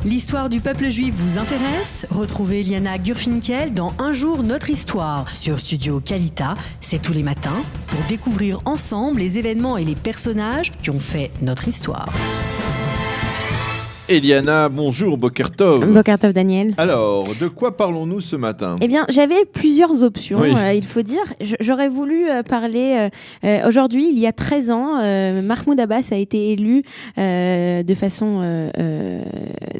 L'histoire du peuple juif vous intéresse ? Retrouvez Liana Gurfinkel dans Un jour notre histoire sur Studio Kalita. C'est tous les matins pour découvrir ensemble les événements et les personnages qui ont fait notre histoire. Eliana, bonjour, Boker Tov. Boker Tov, Daniel. Alors, de quoi parlons-nous ce matin ? Eh bien, j'avais plusieurs options, Oui. Il faut dire. J'aurais voulu parler... aujourd'hui, il y a 13 ans, Mahmoud Abbas a été élu de façon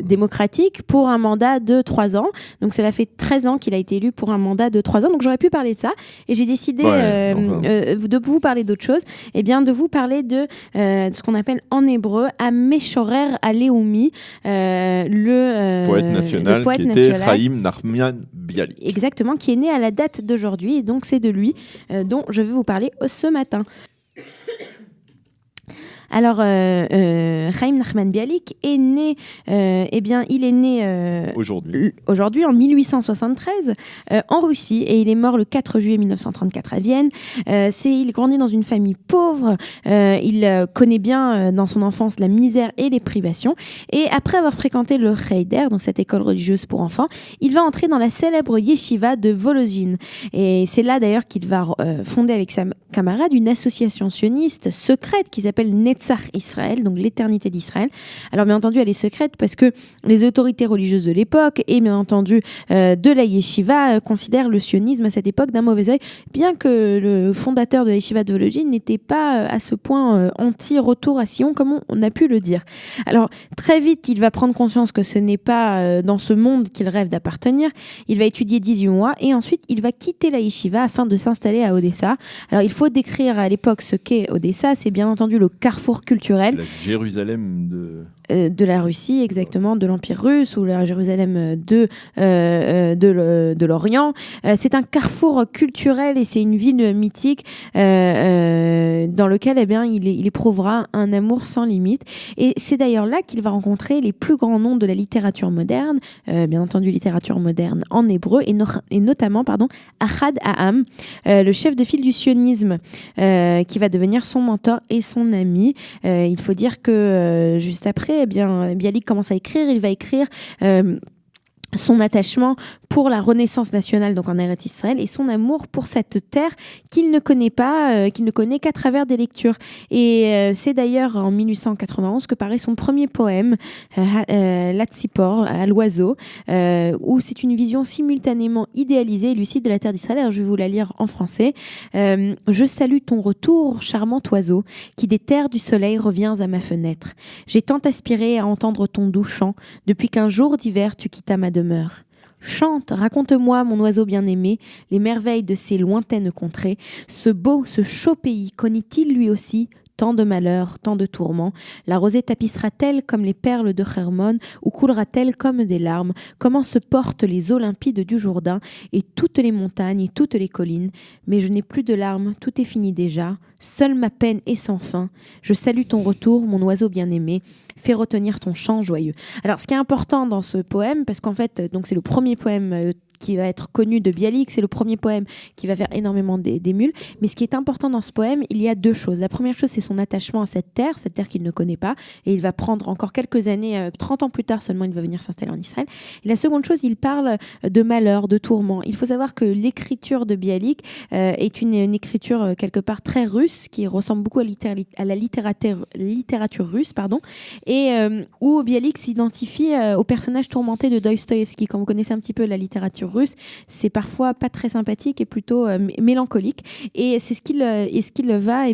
démocratique pour un mandat de 3 ans. Donc, cela fait 13 ans qu'il a été élu pour un mandat de 3 ans. Donc, j'aurais pu parler de ça. Et j'ai décidé de vous parler d'autre chose. Eh bien, de vous parler de ce qu'on appelle en hébreu « Ameshorer Aleoumi », le poète national qui était Chaim Nachman Bialik. Exactement, qui est né à la date d'aujourd'hui. Et donc, c'est de lui dont je vais vous parler ce matin. Alors, Chaim Nachman Bialik est né, il est né aujourd'hui en 1873 en Russie et il est mort le 4 juillet 1934 à Vienne. Il grandit dans une famille pauvre. Il connaît bien dans son enfance la misère et les privations. Et après avoir fréquenté le Cheder, donc cette école religieuse pour enfants, il va entrer dans la célèbre yeshiva de Volozhin. Et c'est là d'ailleurs qu'il va fonder avec sa camarade une association sioniste secrète qui s'appelle Netzach Israël, donc l'éternité d'Israël. Alors bien entendu, elle est secrète parce que les autorités religieuses de l'époque et bien entendu de la yeshiva considèrent le sionisme à cette époque d'un mauvais œil, bien que le fondateur de la yeshiva de Volozhin n'était pas à ce point anti-retour à Sion comme on a pu le dire. Alors très vite, il va prendre conscience que ce n'est pas dans ce monde qu'il rêve d'appartenir. Il va étudier 18 mois et ensuite il va quitter la yeshiva afin de s'installer à Odessa. Alors il faut décrire à l'époque ce qu'est Odessa, c'est bien entendu le carrefour culturel. La Jérusalem de la Russie, exactement, de l'Empire russe ou la Jérusalem de l'Orient. C'est un carrefour culturel et c'est une ville mythique dans lequel il éprouvera un amour sans limite. Et c'est d'ailleurs là qu'il va rencontrer les plus grands noms de la littérature moderne, bien entendu littérature moderne en hébreu et notamment Ahad Ha'am, le chef de file du sionisme qui va devenir son mentor et son ami. Il faut dire que juste après, Bialik commence à écrire. Il va écrire son attachement pour la renaissance nationale donc en Eretz Israël et son amour pour cette terre qu'il ne connaît pas, qu'il ne connaît qu'à travers des lectures. Et c'est d'ailleurs en 1891 que paraît son premier poème, L'Atzipor, à l'oiseau, où c'est une vision simultanément idéalisée et lucide de la terre d'Israël. Alors je vais vous la lire en français. Je salue ton retour, charmant oiseau, qui des terres du soleil reviens à ma fenêtre. J'ai tant aspiré à entendre ton doux chant, depuis qu'un jour d'hiver tu quittas ma demeure. Chante, raconte-moi, mon oiseau bien-aimé, les merveilles de ces lointaines contrées. Ce beau, ce chaud pays, connaît-il lui aussi tant de malheurs, tant de tourments? La rosée tapissera-t-elle comme les perles de Hermon ou coulera-t-elle comme des larmes? Comment se portent les eaux limpides du Jourdain et toutes les montagnes et toutes les collines? Mais je n'ai plus de larmes, tout est fini déjà. Seule ma peine est sans fin. Je salue ton retour, mon oiseau bien-aimé. Fais retenir ton chant joyeux. Alors, ce qui est important dans ce poème, parce qu'en fait, donc c'est le premier poème qui va être connu de Bialik, c'est le premier poème qui va faire énormément d'émules. Mais ce qui est important dans ce poème, il y a deux choses. La première chose, c'est son attachement à cette terre qu'il ne connaît pas. Et il va prendre encore quelques années, 30 ans plus tard seulement, il va venir s'installer en Israël. Et la seconde chose, il parle de malheur, de tourment. Il faut savoir que l'écriture de Bialik est une écriture quelque part très russe, qui ressemble beaucoup à la littérature russe, et où Bialik s'identifie au personnage tourmenté de Dostoïevski. Quand vous connaissez un petit peu la littérature russe, c'est parfois pas très sympathique et plutôt mélancolique. Et c'est ce qu'il va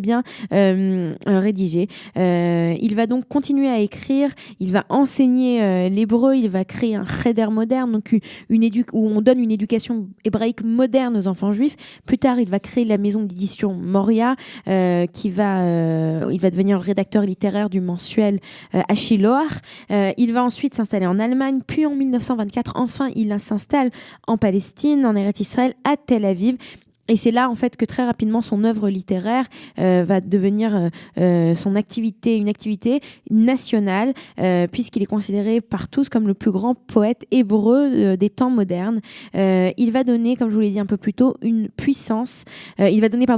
rédiger. Il va donc continuer à écrire. Il va enseigner l'hébreu. Il va créer un cheder moderne, donc où on donne une éducation hébraïque moderne aux enfants juifs. Plus tard, il va créer la maison d'édition Moria, il va devenir le rédacteur littéraire du mensuel Achiloach. Il va ensuite s'installer en Allemagne, puis en 1924, enfin, il s'installe en Palestine, en Eretz Israël, à Tel Aviv. Et c'est là en fait que très rapidement son œuvre littéraire va devenir une activité nationale, puisqu'il est considéré par tous comme le plus grand poète hébreu des temps modernes. Il va donner, comme je vous l'ai dit un peu plus tôt,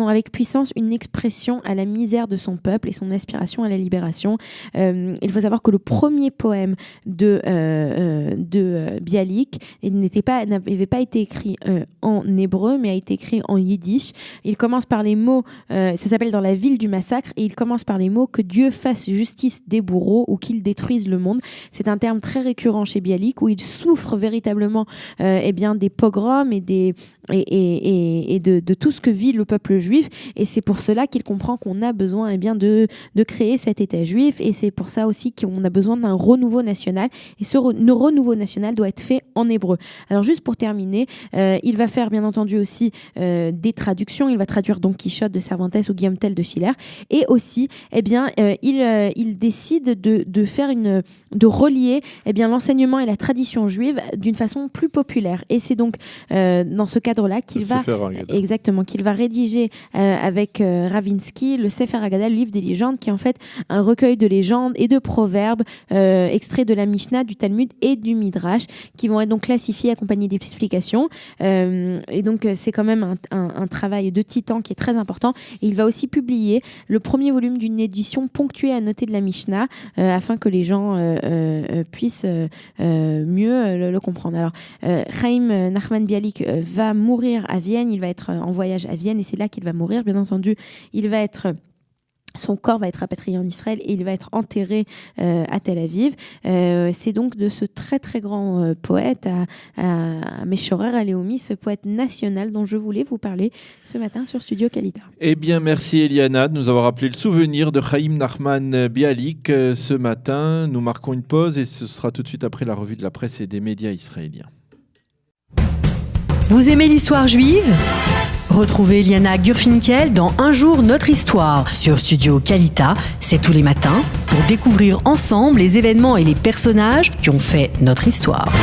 avec puissance une expression à la misère de son peuple et son aspiration à la libération. Il faut savoir que le premier poème de Bialik n'avait pas été écrit en hébreu, mais a été écrit en yiddish. Il commence par les mots, ça s'appelle Dans la ville du massacre, et il commence par les mots que Dieu fasse justice des bourreaux ou qu'il détruise le monde. C'est un terme très récurrent chez Bialik, où il souffre véritablement des pogroms et de tout ce que vit le peuple juif, et c'est pour cela qu'il comprend qu'on a besoin de créer cet État juif, et c'est pour ça aussi qu'on a besoin d'un renouveau national, et ce renouveau national doit être fait en hébreu. Alors juste pour terminer, il va faire bien entendu aussi des traductions. Il va traduire Don Quichotte de Cervantes ou Guillaume Tell de Schiller, et aussi il décide de relier l'enseignement et la tradition juive d'une façon plus populaire, et c'est donc dans ce cadre-là qu'il va rédiger avec Ravinsky le Sefer Haggadah, le livre des légendes, qui est en fait un recueil de légendes et de proverbes extraits de la Mishnah, du Talmud et du Midrash, qui vont être donc classifiés, accompagnés d'explications, et donc c'est quand même un travail de titan qui est très important. Et il va aussi publier le premier volume d'une édition ponctuée à noter de la Mishnah, afin que les gens puissent mieux le comprendre. Alors, Chaim Nachman Bialik va mourir à Vienne. Il va être en voyage à Vienne, et c'est là qu'il va mourir. Bien entendu, son corps va être rapatrié en Israël, et il va être enterré à Tel Aviv. C'est donc de ce très très grand poète, à Meshorer Aleomi, ce poète national dont je voulais vous parler ce matin sur Studio Kalita. Eh bien, merci Eliana de nous avoir rappelé le souvenir de Chaim Nachman Bialik ce matin. Nous marquons une pause, et ce sera tout de suite après la revue de la presse et des médias israéliens. Vous aimez l'histoire juive ? Retrouvez Liana Gurfinkel dans Un jour notre histoire sur Studio Kalita. C'est tous les matins pour découvrir ensemble les événements et les personnages qui ont fait notre histoire.